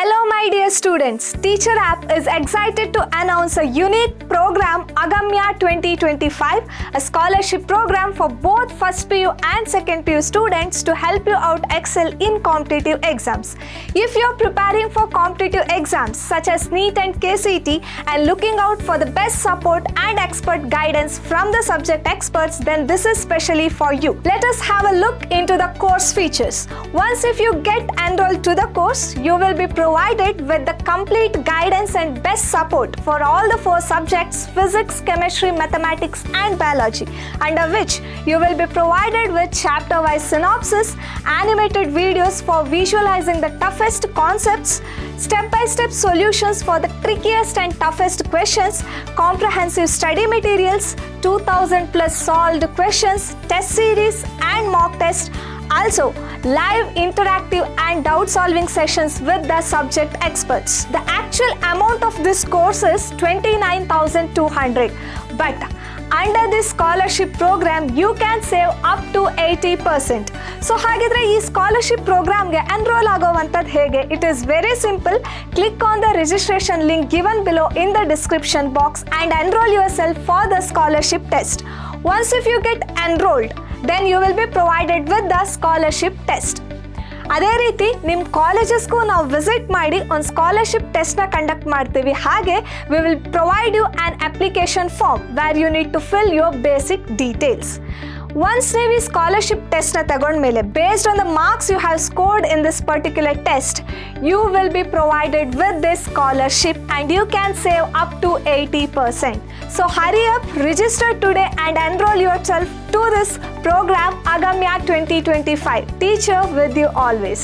Hello my dear students, TCHR App is excited to announce a unique program AGAMYA 2025, a scholarship program for both first PU and second PU students to help you out excel in competitive exams. If you are preparing for competitive exams such as NEET and KCET and looking out for the best support and expert guidance from the subject experts, then this is specially for you. Let us have a look into the course features. Once if you get enrolled to the course, you will be provided with the complete guidance and best support for all the 4 subjects: physics, chemistry, mathematics and biology, under which you will be provided with chapter-wise synopsis, animated videos for visualizing the toughest concepts, step-by-step solutions for the trickiest and toughest questions, comprehensive study materials, 2000 plus solved questions, test series and mock test. Also, live interactive and doubt solving sessions with the subject experts. The actual amount of this course is 29,200, but under this scholarship program you can save up to 80%. So ಹಾಗಿದ್ರೆ ಈ scholarship ಪ್ರೋಗ್ರಾಮ್ಗೆ enrol ಆಗೋವಂಥದ್ದು ಹೇಗೆ? It is very simple. Click on the registration link given below in the description box and enroll yourself for the scholarship test. Once if you get enrolled, then you will be provided with the scholarship test. ಅದೇ ರೀತಿ ನಿಮ್ಮ ಕಾಲೇಜಸ್ಗೂ ನಾವು visit ಮಾಡಿ ಒಂದು scholarship ಟೆಸ್ಟ್ನ conduct ಮಾಡ್ತೀವಿ. ಹಾಗೆ we will provide you an application form where you need to fill your basic details. Once ನೀವು ಈ ಸ್ಕಾಲರ್ಶಿಪ್ ಟೆಸ್ಟ್ನ ತಗೊಂಡ್ಮೇಲೆ, based on the marks you have scored in this particular test, you will be provided with this scholarship and you can save up to 80%. So hurry up, register today and enroll yourself to this program AGAMYA 2025. Teacher with you always.